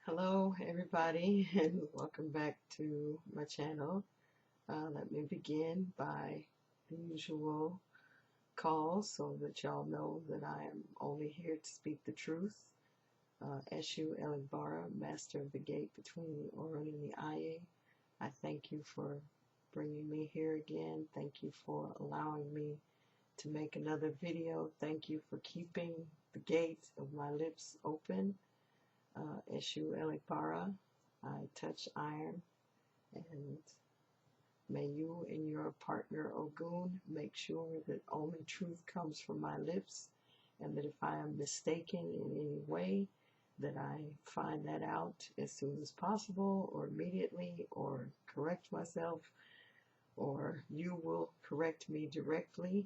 Hello, everybody, and welcome back to my channel. Let me begin by the usual call so that y'all know that I am only here to speak the truth. Eshu Eligbara, Master of the Gate between the Orun and the Aye. I thank you for bringing me here again. Thank you for allowing me to make another video. Thank you for keeping the gate of my lips open. Eshu Eligbara, I touch iron, and may you and your partner Ogun make sure that only truth comes from my lips, and that if I am mistaken in any way, that I find that out as soon as possible, or immediately, or correct myself, or you will correct me directly.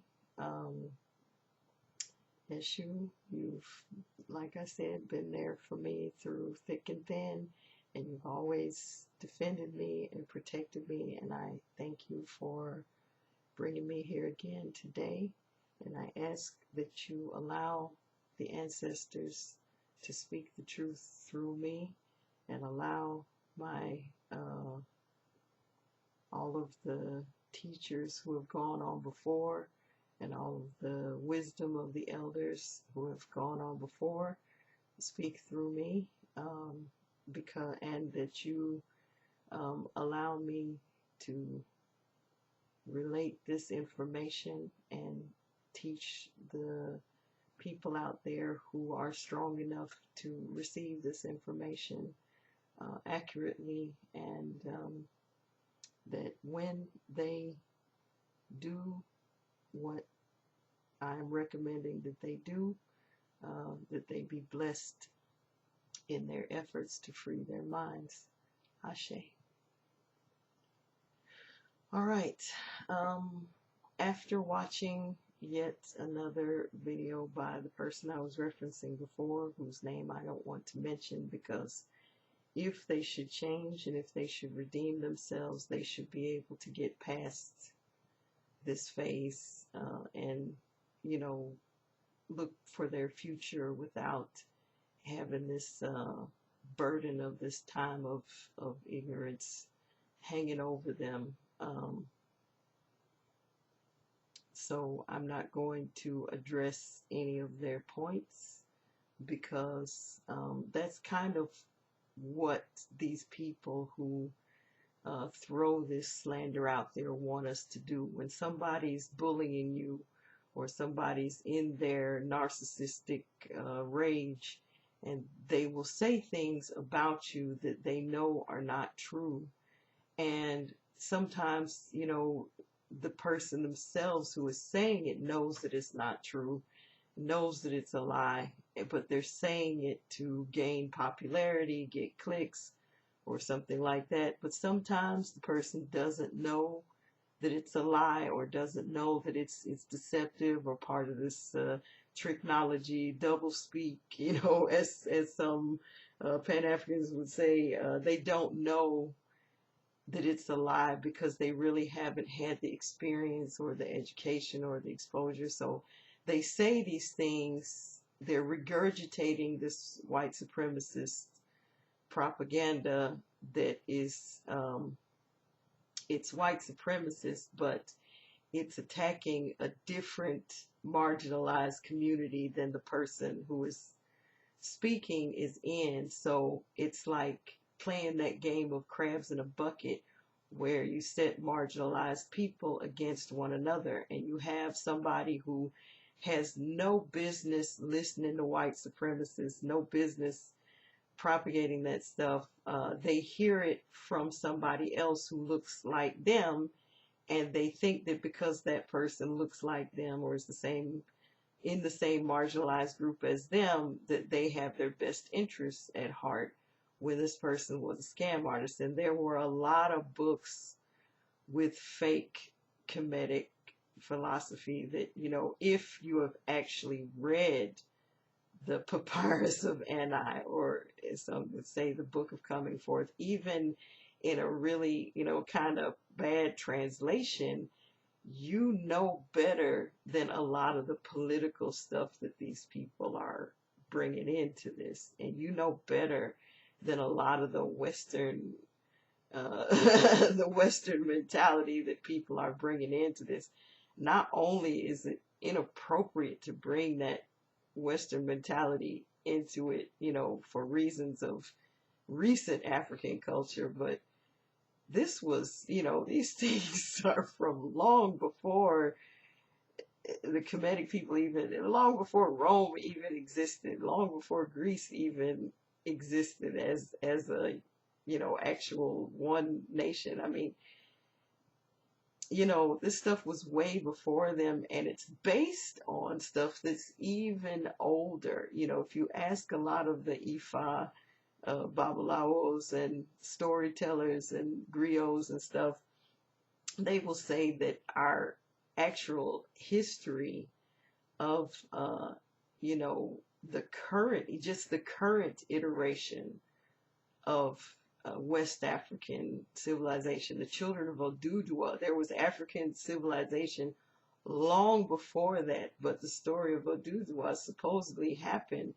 Eshu, you've, like I said, been there for me through thick and thin, and you've always defended me and protected me, and I thank you for bringing me here again today. And I ask that you allow the ancestors to speak the truth through me, and allow my all of the teachers who have gone on before, and all of the wisdom of the elders who have gone on before, speak through me, and that you allow me to relate this information and teach the people out there who are strong enough to receive this information accurately, and that when they do what I'm recommending that they do, that they be blessed in their efforts to free their minds. Ashe. All right. After watching yet another video by the person I was referencing before, whose name I don't want to mention, because if they should change and if they should redeem themselves, they should be able to get past this phase and, you know, look for their future without having this burden of this time of ignorance hanging over them. So I'm not going to address any of their points, because that's kind of what these people who throw this slander out there want us to do. When somebody's bullying you, or somebody's in their narcissistic rage, and they will say things about you that they know are not true, and sometimes, you know, the person themselves who is saying it knows that it's not true, knows that it's a lie, but they're saying it to gain popularity, get clicks, or something like that. But sometimes the person doesn't know that it's a lie, or doesn't know that it's deceptive, or part of this tricknology, double speak, you know, as some Pan-Africans would say. They don't know that it's a lie because they really haven't had the experience or the education or the exposure. So they say these things, they're regurgitating this white supremacist propaganda that is, it's white supremacist, but it's attacking a different marginalized community than the person who is speaking is in. So it's like playing that game of crabs in a bucket, where you set marginalized people against one another, and you have somebody who has no business listening to white supremacists, no business propagating that stuff. They hear it from somebody else who looks like them, and they think that because that person looks like them, or is the same, in the same marginalized group as them, that they have their best interests at heart, when this person was a scam artist. And there were a lot of books with fake comedic philosophy that, you know, if you have actually read the Papyrus of Ani, or as some would say, the Book of Coming Forth, even in a really, you know, kind of bad translation, you know better than a lot of the political stuff that these people are bringing into this. And you know better than a lot of the Western the Western mentality that people are bringing into this. Not only is it inappropriate to bring that Western mentality into it, for reasons of recent African culture, but this was, these things are from long before the Kemetic people, even long before Rome even existed, long before Greece even existed as a actual one nation. I mean, this stuff was way before them, and it's based on stuff that's even older. If you ask a lot of the Ifa babalawos and storytellers and griots and stuff, they will say that our actual history of the current iteration of West African civilization, the children of Oduduwa. There was African civilization long before that, but the story of Oduduwa supposedly happened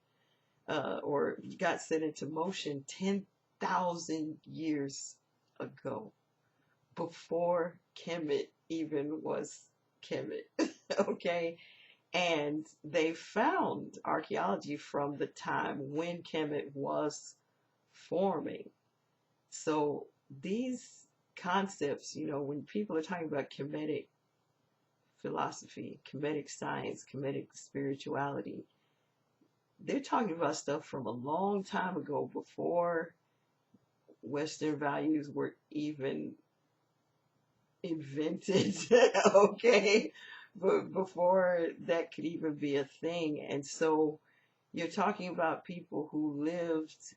or got set into motion 10,000 years ago, before Kemet even was Kemet. Okay? And they found archaeology from the time when Kemet was forming. So these concepts, when people are talking about Kemetic philosophy, Kemetic science, Kemetic spirituality, they're talking about stuff from a long time ago, before Western values were even invented. Okay? But before that could even be a thing. And so you're talking about people who lived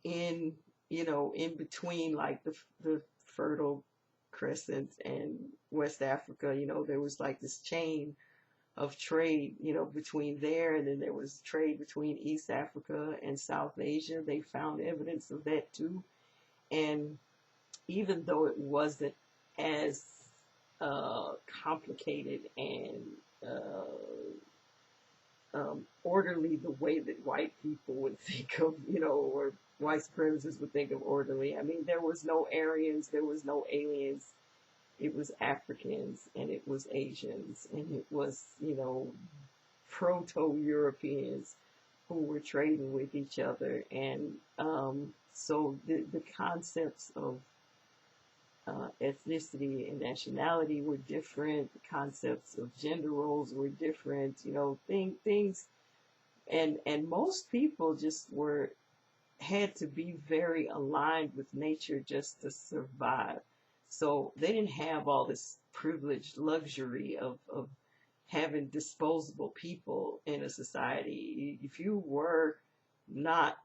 in, in between, like the Fertile Crescent and West Africa. There was like this chain of trade, between there, and then there was trade between East Africa and South Asia. They found evidence of that too. And even though it wasn't as complicated and orderly the way that white people would think of, or white supremacists would think of orderly. I mean, there was no Aryans, there was no aliens. It was Africans, and it was Asians, and it was, proto-Europeans who were trading with each other. And so the concepts of ethnicity and nationality were different. The concepts of gender roles were different. Things, and most people just had to be very aligned with nature just to survive. So they didn't have all this privileged luxury of having disposable people in a society. If you were not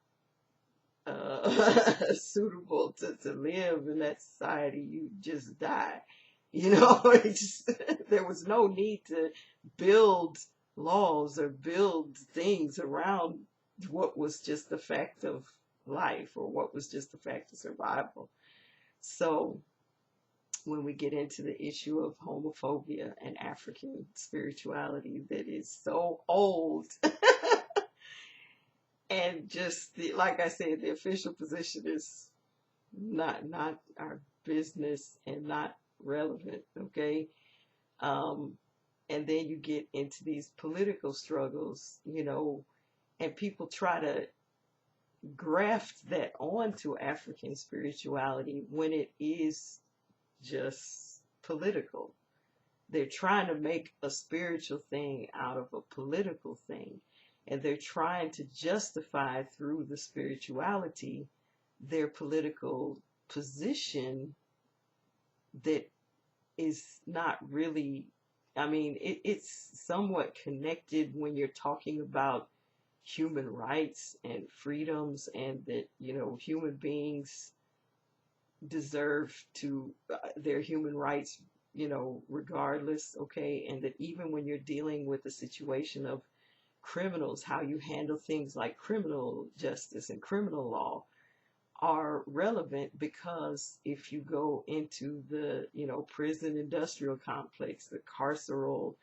suitable to live in that society, you just die. There was no need to build laws or build things around what was just the fact of life, or what was just the fact of survival. So when we get into the issue of homophobia and African spirituality that is so old, and just like I said, the official position is not our business and not relevant. Okay. And then you get into these political struggles, and people try to graft that onto African spirituality when it is just political. They're trying to make a spiritual thing out of a political thing, and they're trying to justify through the spirituality their political position that is not really, I mean, it's somewhat connected when you're talking about human rights and freedoms, and that, human beings deserve to their human rights, regardless. Okay. And that even when you're dealing with a situation of criminals, how you handle things like criminal justice and criminal law are relevant, because if you go into the, prison industrial complex, the carceral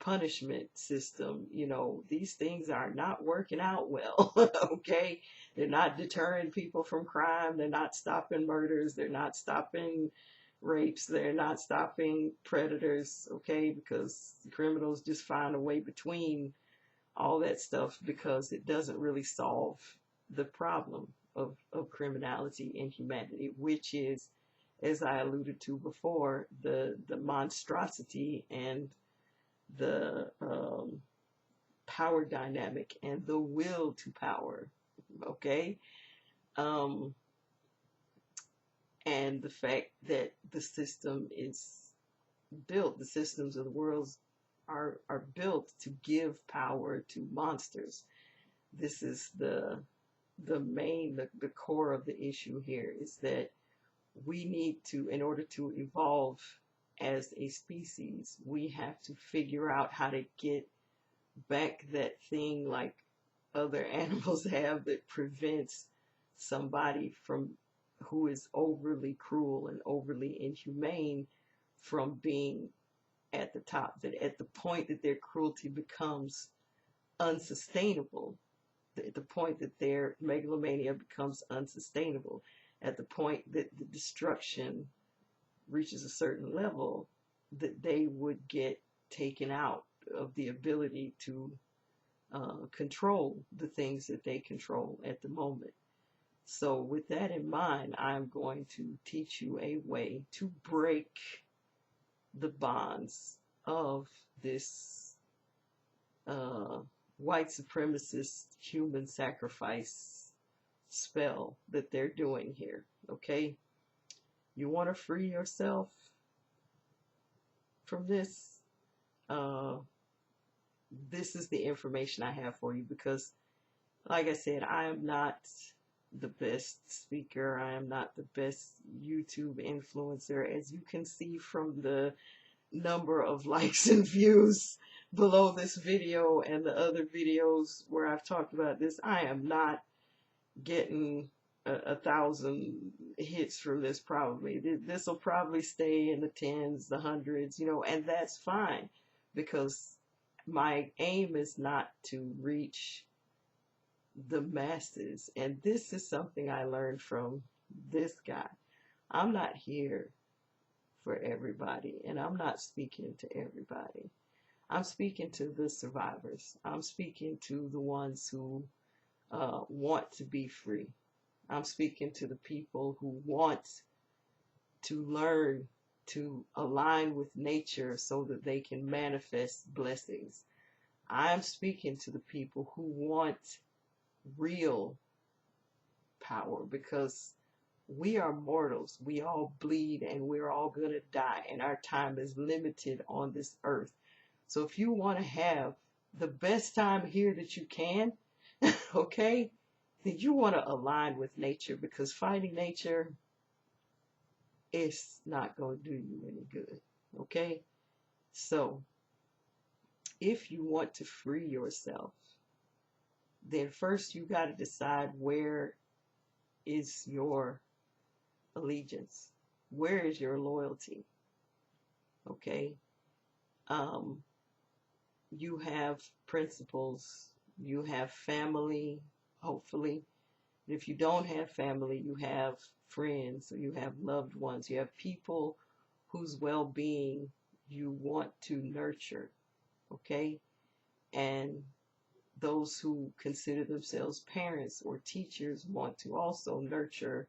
punishment system. You know, these things are not working out well. Okay, they're not deterring people from crime, they're not stopping murders, they're not stopping rapes, they're not stopping predators. Okay, because criminals just find a way between all that stuff, because it doesn't really solve the problem of criminality and humanity, which is, as I alluded to before, the monstrosity and the power dynamic and the will to power. Okay, um, and the fact that the system is built, the systems of the world are built to give power to monsters. This is the main, the core of the issue here, is that we need to, in order to evolve as a species, we have to figure out how to get back that thing like other animals have that prevents somebody from who is overly cruel and overly inhumane from being at the top, that at the point that their cruelty becomes unsustainable, at the point that their megalomania becomes unsustainable, at the point that the destruction reaches a certain level, that they would get taken out of the ability to control the things that they control at the moment. So with that in mind, I'm going to teach you a way to break the bonds of this white supremacist human sacrifice spell that they're doing here. Okay, you want to free yourself from this? This is the information I have for you, because like I said, I am not the best speaker, I am not the best YouTube influencer, as you can see from the number of likes and views below this video and the other videos where I've talked about this. I am not getting 1,000 hits from this. Probably this will probably stay in the tens, the hundreds, you know, and that's fine, because my aim is not to reach the masses. And this is something I learned from this guy. I'm not here for everybody, and I'm not speaking to everybody. I'm speaking to the survivors. I'm speaking to the ones who want to be free. I'm speaking to the people who want to learn to align with nature so that they can manifest blessings. I'm speaking to the people who want real power, because we are mortals. We all bleed and we're all going to die, and our time is limited on this earth. So if you want to have the best time here that you can, okay, then you want to align with nature, because fighting nature is not going to do you any good. Okay, so if you want to free yourself, then first you got to decide, where is your allegiance? Where is your loyalty? Okay, you have principles, you have family, hopefully. If you don't have family, you have friends, or you have loved ones, you have people whose well-being you want to nurture. Okay, and those who consider themselves parents or teachers want to also nurture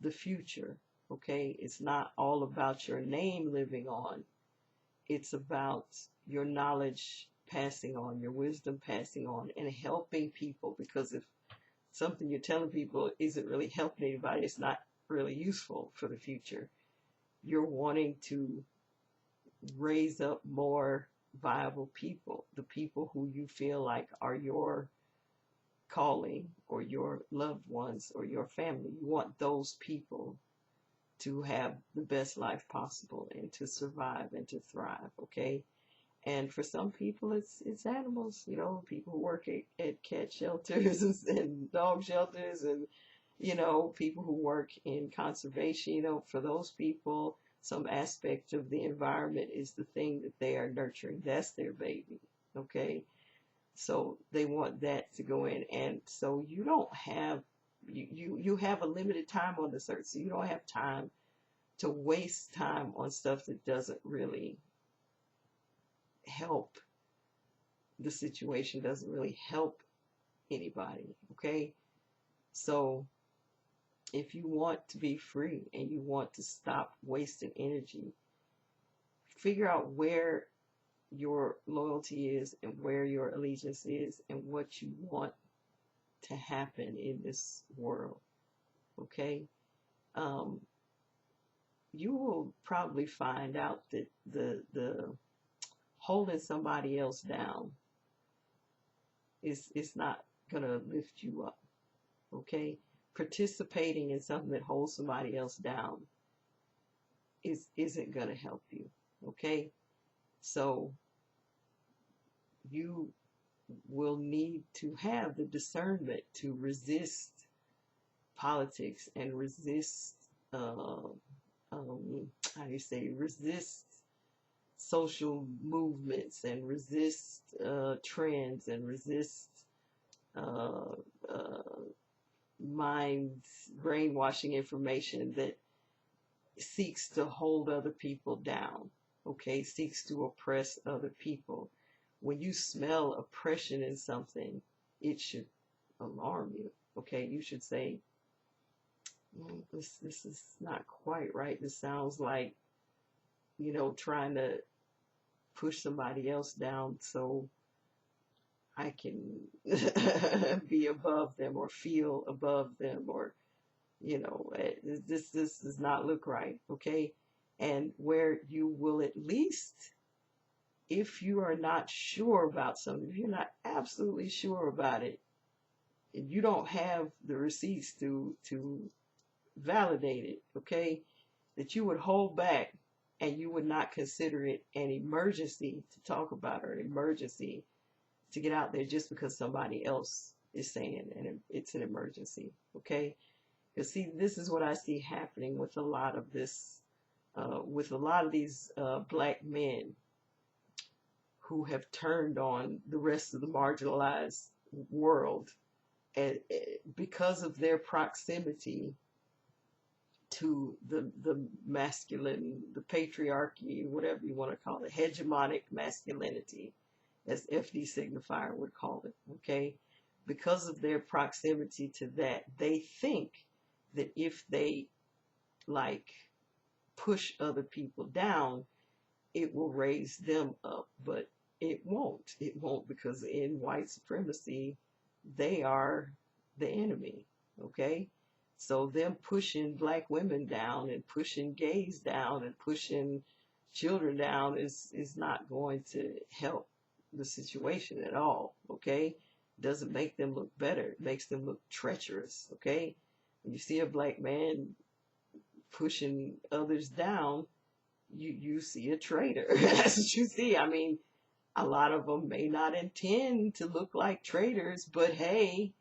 the future. Okay, it's not all about your name living on, it's about your knowledge passing on, your wisdom passing on, and helping people. Because if something you're telling people isn't really helping anybody, it's not really useful for the future. You're wanting to raise up more viable people, the people who you feel like are your calling, or your loved ones, or your family. You want those people to have the best life possible and to survive and to thrive. Okay, and for some people it's animals, you know, people who work at cat shelters and dog shelters, and you know, people who work in conservation. You know, for those people, some aspect of the environment is the thing that they are nurturing. That's their baby. Okay. So they want that to go in. And so you don't have, you have a limited time on this earth. So you don't have time to waste time on stuff that doesn't really help the situation, doesn't really help anybody. Okay. So if you want to be free and you want to stop wasting energy, figure out where your loyalty is and where your allegiance is and what you want to happen in this world. Okay. You will probably find out that the holding somebody else down is not gonna lift you up. Okay. Participating in something that holds somebody else down isn't gonna help you. Okay. So you will need to have the discernment to resist politics and resist how do you say, resist social movements and resist trends and resist uh, minds brainwashing information that seeks to hold other people down. Okay, seeks to oppress other people. When you smell oppression in something, it should alarm you. Okay, you should say, this is not quite right. This sounds like, trying to push somebody else down so I can be above them or feel above them, or this does not look right. Okay, and where you will at least, if you are not sure about something, if you're not absolutely sure about it, and you don't have the receipts to validate it, okay, that you would hold back and you would not consider it an emergency to talk about, or an emergency to get out there just because somebody else is saying and it's an emergency. Okay, because see, this is what I see happening with a lot of this, with a lot of these black men who have turned on the rest of the marginalized world, and because of their proximity to the masculine, the patriarchy, whatever you want to call it, hegemonic masculinity, as FD signifier would call it. Okay, because of their proximity to that, they think that if they like push other people down, it will raise them up, but it won't. It won't, because in white supremacy, they are the enemy. Okay, so them pushing black women down and pushing gays down and pushing children down is not going to help the situation at all. Okay, doesn't make them look better. It makes them look treacherous. Okay, when you see a black man pushing others down, you see a traitor. That's what you see. I mean, a lot of them may not intend to look like traitors, but hey,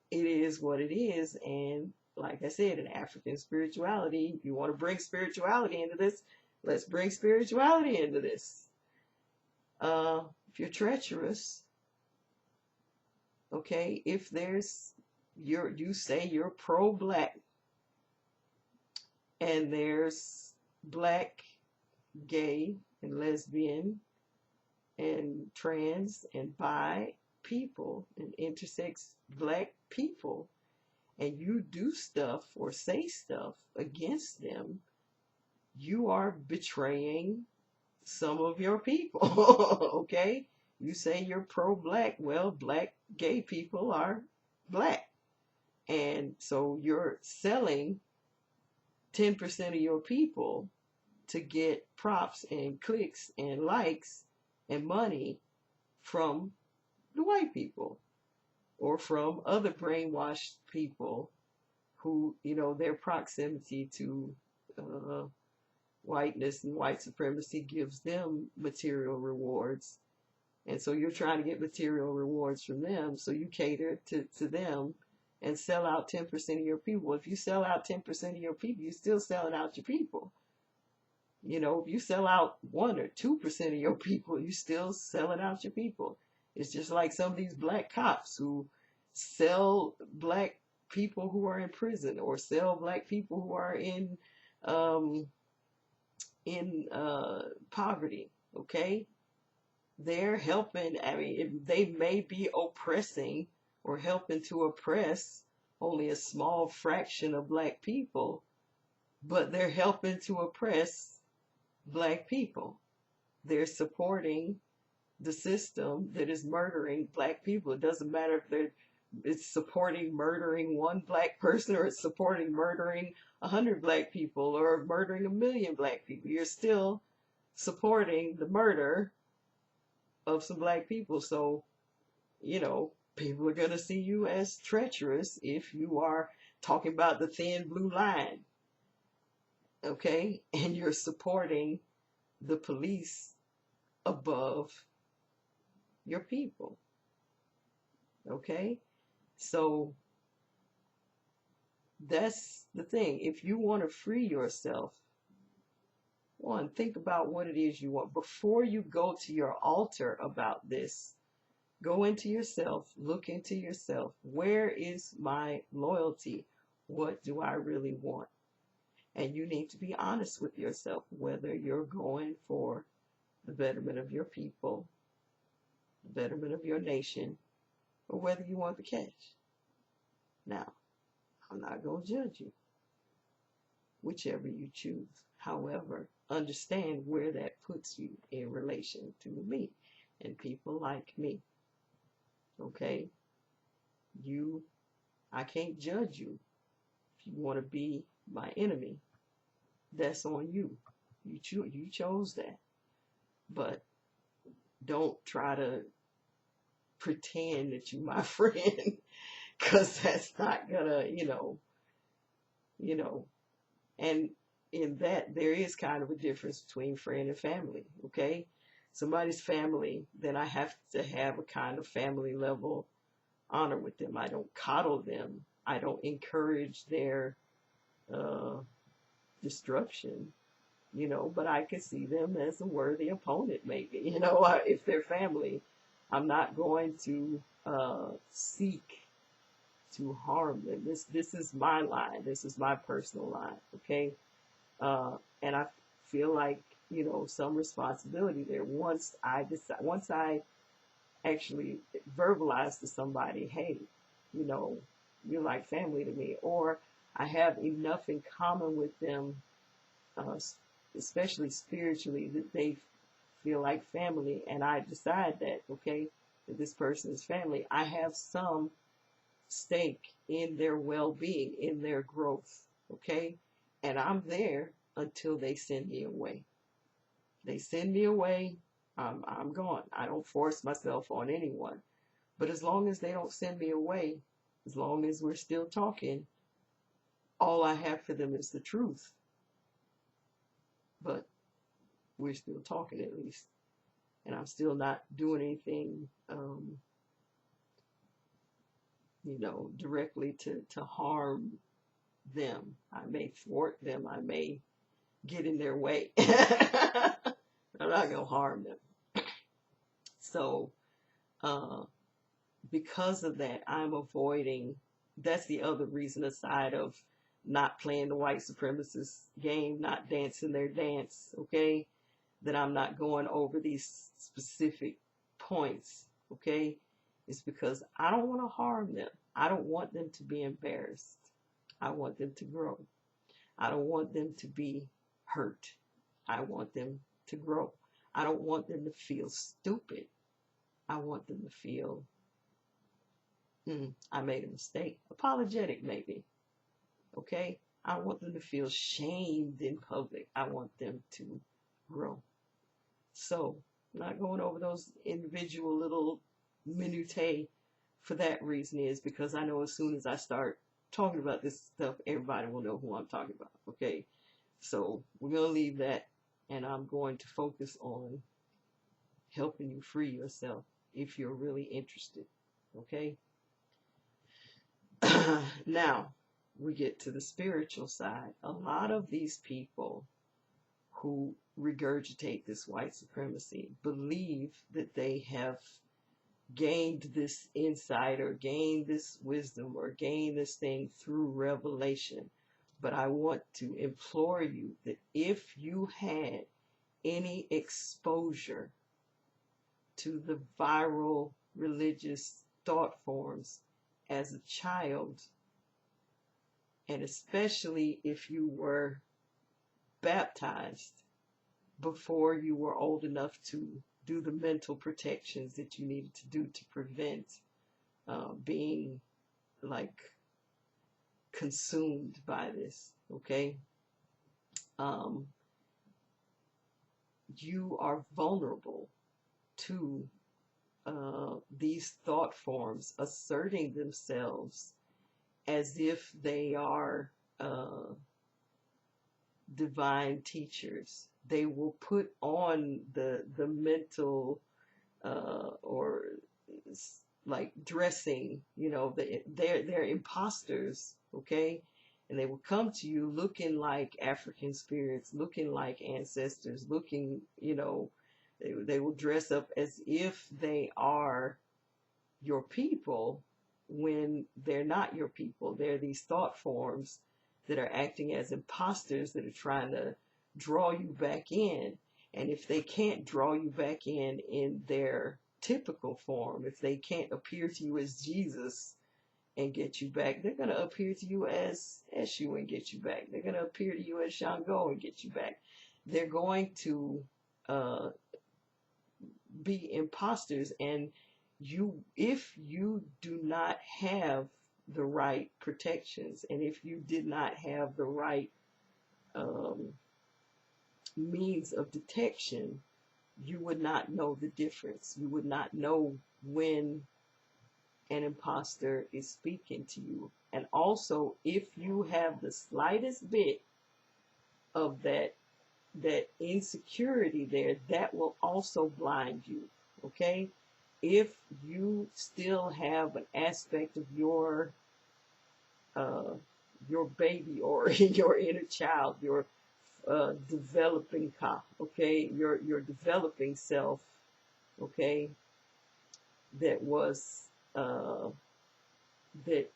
it is what it is. And like I said, in African spirituality, you want to bring spirituality into this, let's bring spirituality into this. If you're treacherous, okay, if there's, you say you're pro-black, and there's black, gay, and lesbian, and trans, and bi people, and intersex black people, and you do stuff or say stuff against them, you are betraying some of your people. Okay, you say you're pro-black, well, black gay people are black, and so you're selling 10% of your people to get props and clicks and likes and money from the white people, or from other brainwashed people who, their proximity to whiteness and white supremacy gives them material rewards. And so you're trying to get material rewards from them, so you cater to them and sell out 10% of your people. If you sell out 10% of your people, you're still selling out your people. You know, if you sell out 1 or 2% of your people, you still selling out your people. It's just like some of these black cops who sell black people who are in prison, or sell black people who are um, in poverty. Okay, they're helping. I mean, they may be oppressing or helping to oppress only a small fraction of black people, but they're helping to oppress black people. They're supporting the system that is murdering black people. It doesn't matter if it's supporting murdering one black person, or it's supporting murdering 100 black people, or murdering 1 million black people. You're still supporting the murder of some black people. So, you know, people are going to see you as treacherous if you are talking about the thin blue line, okay? And you're supporting the police above your people, okay? So that's the thing. If you want to free yourself, one, think about what it is you want. Before you go to your altar about this, go into yourself, look into yourself. Where is my loyalty? What do I really want? And you need to be honest with yourself, whether you're going for the betterment of your people, the betterment of your nation, or whether you want the cash. Now, I'm not going to judge you, whichever you choose. However, understand where that puts you in relation to me and people like me. Okay? I can't judge you. If you want to be my enemy, that's on you. You chose that. But don't try to pretend that you're my friend, because that's not gonna, and in that there is kind of a difference between friend and family. Okay, somebody's family, then I have to have a kind of family level honor with them. I don't coddle them. I don't encourage their uh, destruction, but I can see them as a worthy opponent, maybe. If they're family, I'm not going to seek to harm them. This is my line. This is my personal line. Okay, and I feel like some responsibility there. Once I actually verbalize to somebody, hey, you're like family to me, or I have enough in common with them, uh, especially spiritually, that they feel like family, and I decide that, okay, that this person is family, I have some stake in their well-being, in their growth, okay? And I'm there until they send me away. They send me away, I'm gone. I don't force myself on anyone. But as long as they don't send me away, as long as we're still talking, all I have for them is the truth. But we're still talking, at least. And I'm still not doing anything, directly to harm them. I may thwart them. I may get in their way. I'm not going to harm them. So, because of that, I'm avoiding. That's the other reason, aside of not playing the white supremacist game, not dancing their dance, okay? That I'm not going over these specific points, okay? It's because I don't want to harm them. I don't want them to be embarrassed. I want them to grow. I don't want them to be hurt. I want them to grow. I don't want them to feel stupid. I want them to feel, I made a mistake. Apologetic, maybe. Okay? I don't want them to feel shamed in public. I want them to grow. So, I'm not going over those individual little minutiae for that reason, is because I know as soon as I start talking about this stuff, everybody will know who I'm talking about. Okay? So, we're going to leave that, and I'm going to focus on helping you free yourself if you're really interested. Okay? Now, we get to the spiritual side. A lot of these people who regurgitate this white supremacy believe that they have gained this insight or gained this wisdom or gained this thing through revelation. But I want to implore you that if you had any exposure to the viral religious thought forms as a child, and especially if you were baptized before you were old enough to do the mental protections that you needed to do to prevent being like consumed by this, okay? You are vulnerable to these thought forms asserting themselves as if they are divine teachers. They will put on the mental or like dressing, you know, they're imposters, okay? And they will come to you looking like African spirits, looking like ancestors, looking, you know, they will dress up as if they are your people when they're not your people. They're these thought forms that are acting as imposters that are trying to draw you back in. And if they can't draw you back in their typical form, if they can't appear to you as Jesus and get you back, they're going to appear to you as Eshu and get you back. They're going to appear to you as Shango and get you back. They're going to be imposters, and if you do not have the right protections, and if you did not have the right means of detection, you would not know the difference. You would not know when an imposter is speaking to you. And also, if you have the slightest bit of that insecurity there, that will also blind you, okay? If you still have an aspect of your baby or your inner child, your developing ka, okay, your developing self, okay, that was that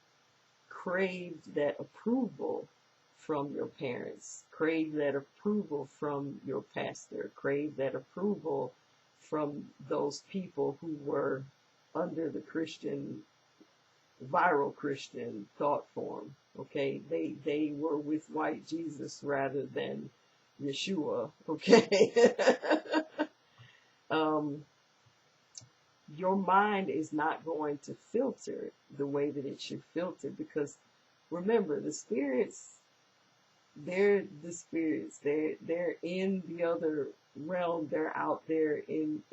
craved that approval from your parents, craved that approval from your pastor, craved that approval from those people who were under the viral Christian thought form, okay? They were with white Jesus rather than Yeshua, okay? Your mind is not going to filter the way that it should filter, because remember, the spirits, they're the spirits. They're in the other realm. They're out there in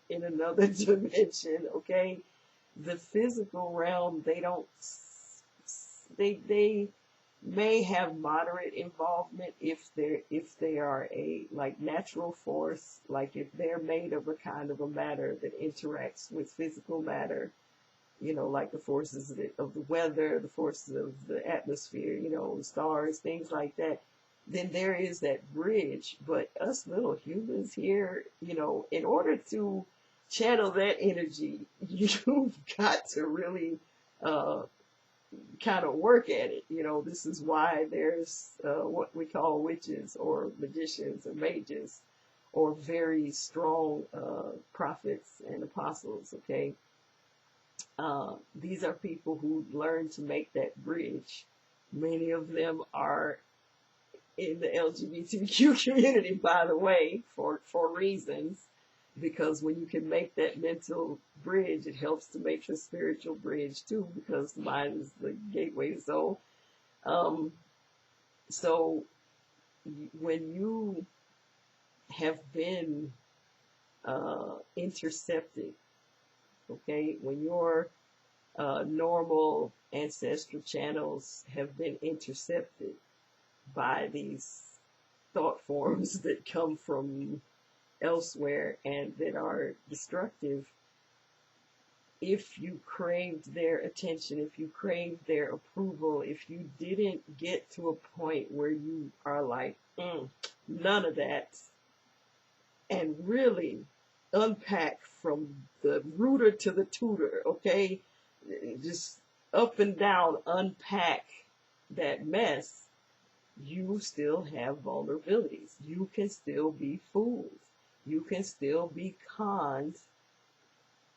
another dimension, okay? The physical realm, they may have moderate involvement if they are a like natural force, like if they're made of a kind of a matter that interacts with physical matter, you know, like the forces of the weather, the forces of the atmosphere, you know, the stars, things like that. Then there is that bridge. But us little humans here, you know, in order to channel that energy, you've got to really kind of work at it. You know, this is why there's what we call witches or magicians or mages or very strong prophets and apostles, okay? These are people who learn to make that bridge. Many of them are in the LGBTQ community, by the way, for reasons, because when you can make that mental bridge, it helps to make the spiritual bridge too, because the mind is the gateway to soul. So when you have been intercepted, okay, when your normal ancestral channels have been intercepted by these thought forms that come from elsewhere and that are destructive, if you craved their attention, if you craved their approval, if you didn't get to a point where you are like, none of that, and really unpack from the rooter to the tutor, okay? Just up and down, unpack that mess, you still have vulnerabilities. You can still be fooled. You can still be conned,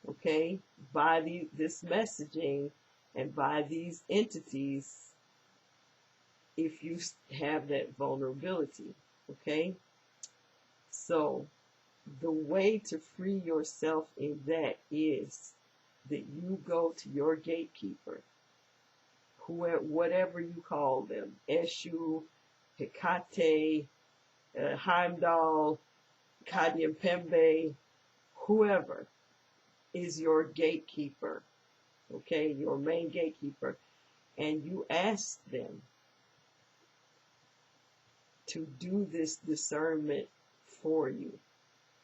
okay, by this messaging and by these entities if you have that vulnerability, okay? So the way to free yourself in that is that you go to your gatekeeper, whatever you call them, Eshu, Hecate, Heimdall, Kadimpembe, whoever is your gatekeeper, okay, your main gatekeeper, and you ask them to do this discernment for you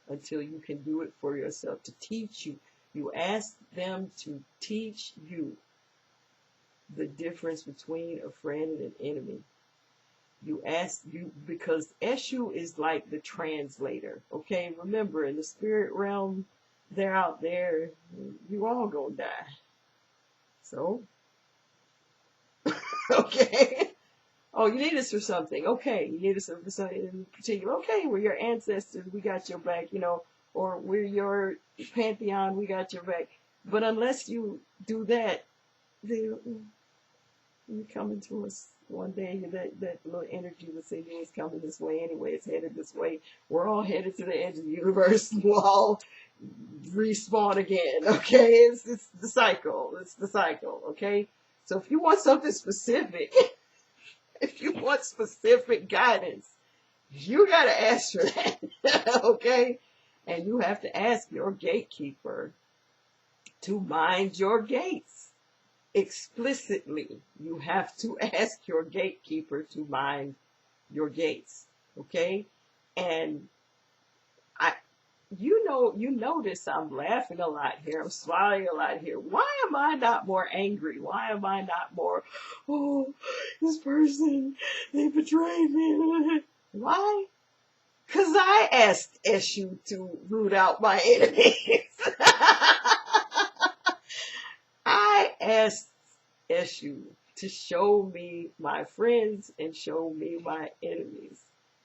until you can do it for yourself, to teach you. You ask them to teach you the difference between a friend and an enemy. You ask you, because Eshu is like the translator, okay? Remember, in the spirit realm, they're out there, you all gonna die. So, okay. Oh, you need us for something. Okay, you need us for something in particular. Okay, we're your ancestors, we got your back, or we're your pantheon, we got your back. But unless you do that, you coming to us one day, that little energy was saying it's coming this way anyway, it's headed this way. We're all headed to the edge of the universe, and we'll all respawn again, okay? It's the cycle. It's the cycle, okay? So if you want something specific, if you want specific guidance, you got to ask for that, okay? And you have to ask your gatekeeper to mind your gates. Explicitly, you have to ask your gatekeeper to mind your gates, okay? And you notice I'm laughing a lot here. I'm smiling a lot here. Why am I not more angry? Why am I not more, oh, this person, they betrayed me? Why? Because I asked Eshu to root out my enemies. I asked Eshu to show me my friends and show me my enemies.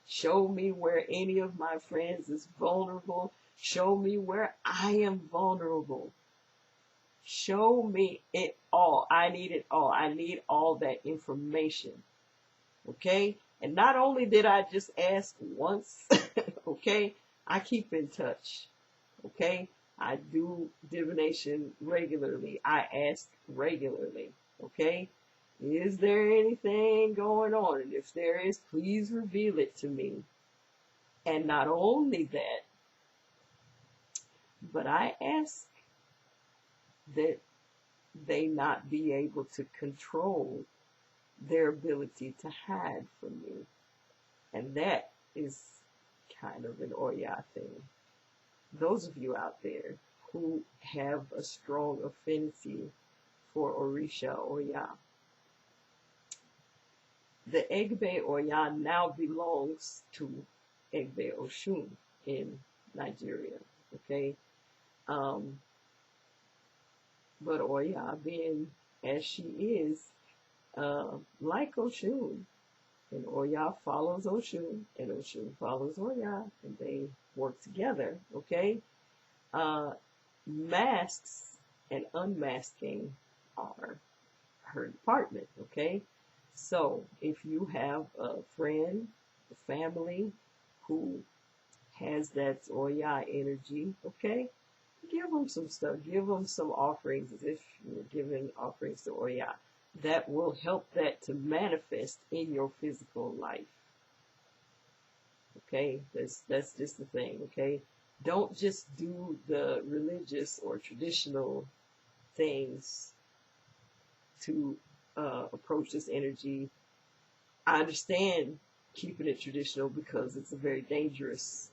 Show me where any of my friends is vulnerable. Show me where I am vulnerable. Show me it all. I need it all. I need all that information. Okay? And not only did I just ask once, okay, I keep in touch. Okay? I do divination regularly. I ask regularly. Okay? Is there anything going on? And if there is, please reveal it to me. And not only that, but I ask that they not be able to control their ability to hide from me. And that is kind of an Oya thing. Those of you out there who have a strong affinity for Orisha Oya, the Egbe Oya now belongs to Egbe Oshun in Nigeria, okay? But Oya, being as she is, like Oshun, and Oya follows Oshun, and Oshun follows Oya, and they work together, okay? Masks and unmasking are her department, okay? So if you have a friend, a family who has that Oya energy, okay, give them some stuff. Give them some offerings as if you're giving offerings to Oya. That will help that to manifest in your physical life. Okay, that's just the thing, okay? Don't just do the religious or traditional things to approach this energy. I understand keeping it traditional because it's very dangerous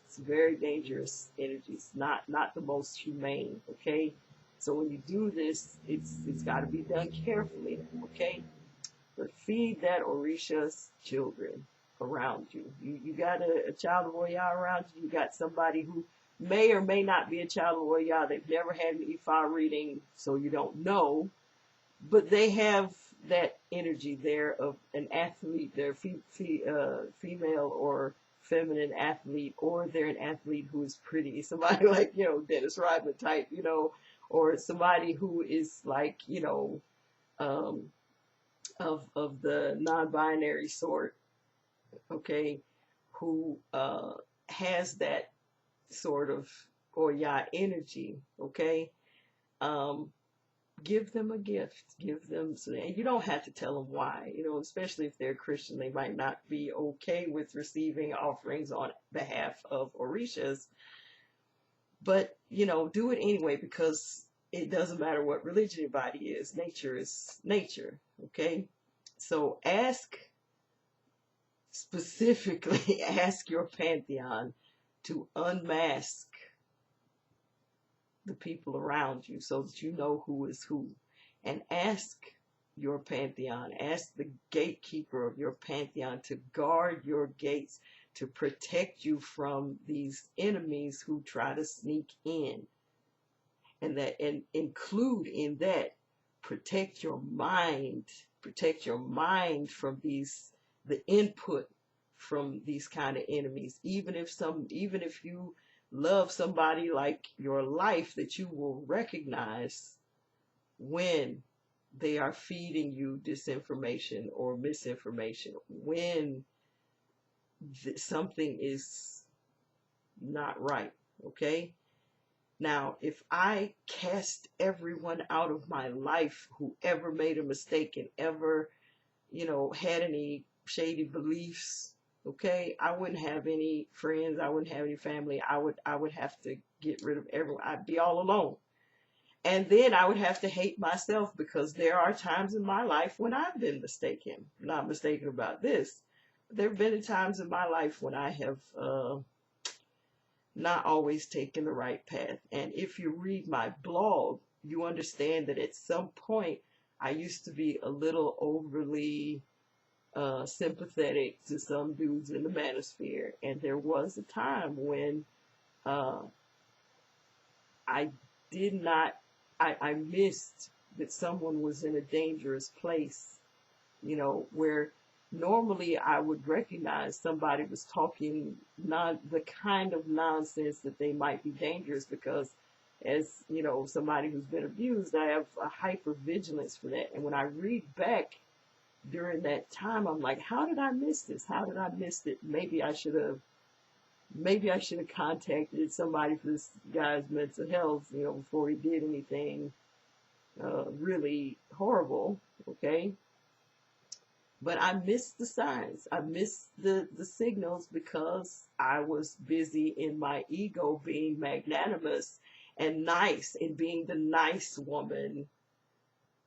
energy. It's not the most humane, okay? So when you do this, it's got to be done carefully, okay? But feed that Orisha's children around you. You got a child of Oya around you. You got somebody who may or may not be a child of Oya. They've never had an Ifa reading, so you don't know. But they have that energy there of an athlete. They're female or feminine athlete, or they're an athlete who is pretty. Somebody like, Dennis Rodman type, or somebody who is like, um, of the non-binary sort, okay, who has that sort of Oya energy, okay. Um, give them a gift, give them, and you don't have to tell them why, especially if they're Christian, they might not be okay with receiving offerings on behalf of Orishas, but do it anyway, because it doesn't matter what religion your body is. Nature is nature, okay? So specifically ask your pantheon to unmask the people around you so that you know who is who. And ask your pantheon, ask the gatekeeper of your pantheon to guard your gates, to protect you from these enemies who try to sneak in. And include in that, protect your mind from the input from these kind of enemies. Even if you love somebody like your life, that you will recognize when they are feeding you disinformation or misinformation, when something is not right, okay? Now, if I cast everyone out of my life who ever made a mistake and ever, had any shady beliefs, okay, I wouldn't have any friends, I wouldn't have any family, I would have to get rid of everyone. I'd be all alone. And then I would have to hate myself, because there are times in my life when I've been mistaken. Not mistaken about this. There have been times in my life when I have not always taken the right path. And if you read my blog, you understand that at some point I used to be a little overly sympathetic to some dudes in the manosphere. And there was a time when I did not, I missed that someone was in a dangerous place, where normally I would recognize somebody was talking the kind of nonsense that they might be dangerous, because as somebody who's been abused, I have a hyper vigilance for that. And when I read back during that time, I'm like, how did I miss this? How did I miss it? Maybe I should have contacted somebody for this guy's mental health, before he did anything really horrible, okay? But I missed the signs. I missed the signals, because I was busy in my ego being magnanimous and nice, and being the nice woman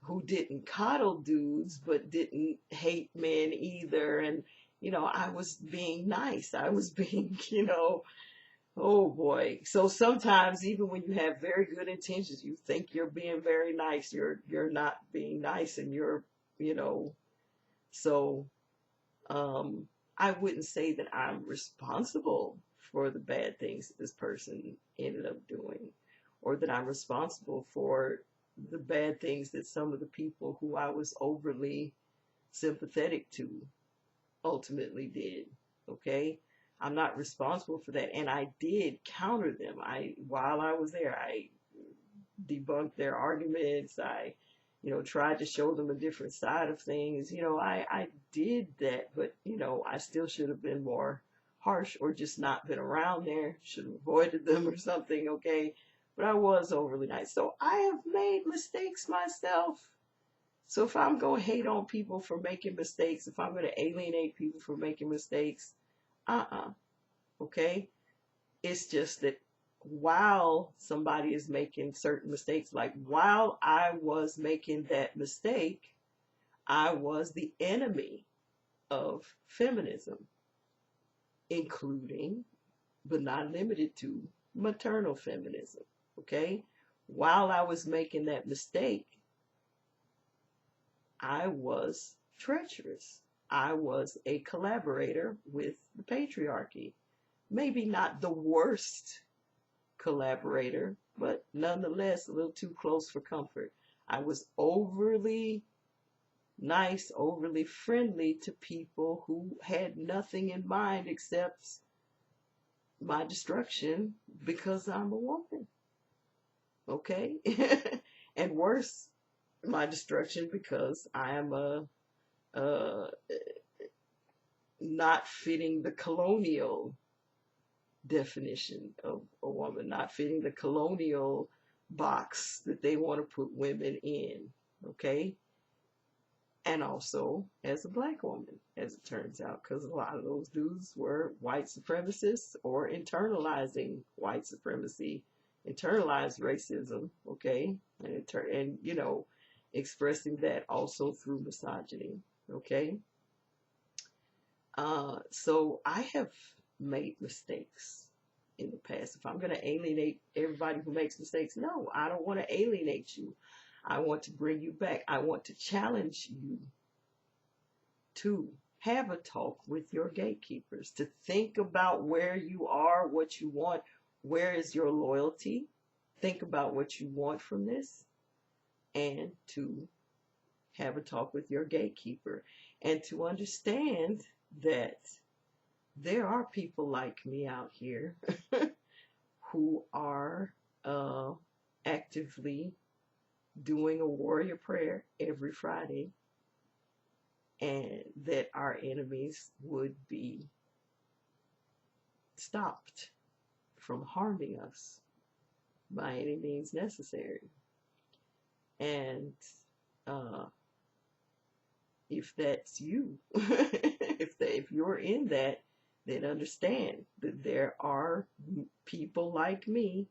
who didn't coddle dudes but didn't hate men either. And, I was being nice. I was being, oh boy. So sometimes, even when you have very good intentions, you think you're being very nice, you're not being nice, and you're, so I wouldn't say that I'm responsible for the bad things that this person ended up doing, or that I'm responsible for the bad things that some of the people who I was overly sympathetic to ultimately did, okay? I'm not responsible for that. And I did counter them. While I was there, I debunked their arguments. I, tried to show them a different side of things. I did that, but, I still should have been more harsh, or just not been around there, should have avoided them or something, okay? But I was overly nice. So I have made mistakes myself. So if I'm going to hate on people for making mistakes, if I'm going to alienate people for making mistakes, okay? It's just that while somebody is making certain mistakes, like while I was making that mistake, I was the enemy of feminism, including, but not limited to, maternal feminism, okay? while I was making that mistake, I was treacherous. I was a collaborator with the patriarchy. Maybe not the worst collaborator, but nonetheless a little too close for comfort. I was overly nice, overly friendly to people who had nothing in mind except my destruction because I'm a woman. Okay? And worse, my destruction because I am a not fitting the colonial definition of a woman, not fitting the colonial box that they want to put women in. Okay? And also as a black woman, as it turns out, because a lot of those dudes were white supremacists or internalizing white supremacy, internalized racism, okay, and you know, expressing that also through misogyny, okay. So I have made mistakes in the past. If I'm going to alienate everybody who makes mistakes, no, I don't want to alienate you. I want to bring you back. I want to challenge you to have a talk with your gatekeepers, to think about where you are, what you want, where is your loyalty, think about what you want from this, and to have a talk with your gatekeeper, and to understand that there are people like me out here who are actively doing a warrior prayer every Friday, and that our enemies would be stopped from harming us by any means necessary. And if that's you, if you're in that, then understand that there are people like me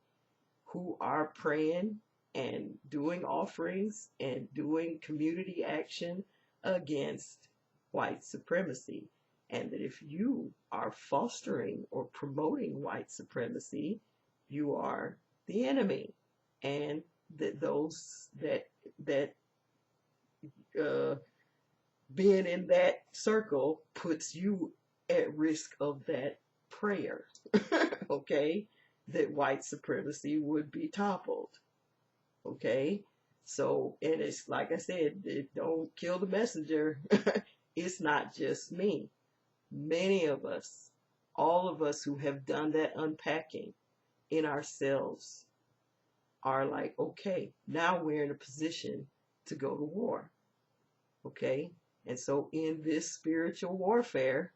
who are praying and doing offerings and doing community action against white supremacy. And that if you are fostering or promoting white supremacy, you are the enemy. And that those that being in that circle puts you at risk of that prayer. Okay, that white supremacy would be toppled. Okay, so, and it's like I said, it don't kill the messenger. It's not just me. Many of us, all of us who have done that unpacking in ourselves are like, okay, now we're in a position to go to war. Okay, and so in this spiritual warfare,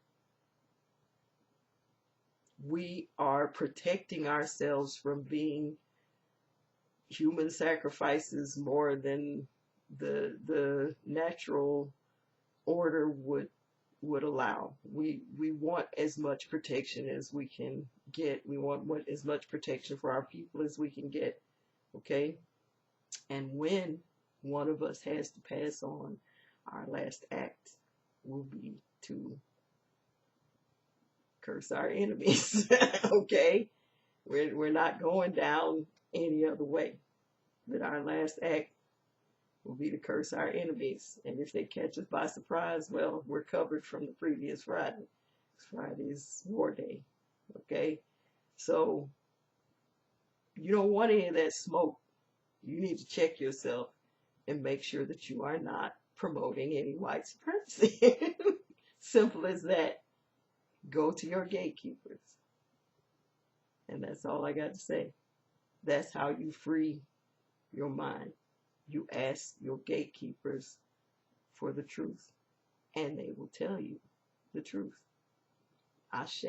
we are protecting ourselves from being human sacrifices more than the natural order would allow. We want as much protection as we can get. We want as much protection for our people as we can get. Okay? And when one of us has to pass on, our last act will be to curse our enemies. Okay? We're not going down any other way. But our last act will be to curse our enemies. And if they catch us by surprise, well, we're covered from the previous Friday. Friday's War Day. Okay? So you don't want any of that smoke. You need to check yourself and make sure that you are not promoting any white supremacy. Simple as that. Go to your gatekeepers. And that's all I got to say. That's how you free your mind. You ask your gatekeepers for the truth, and they will tell you the truth. Ashe.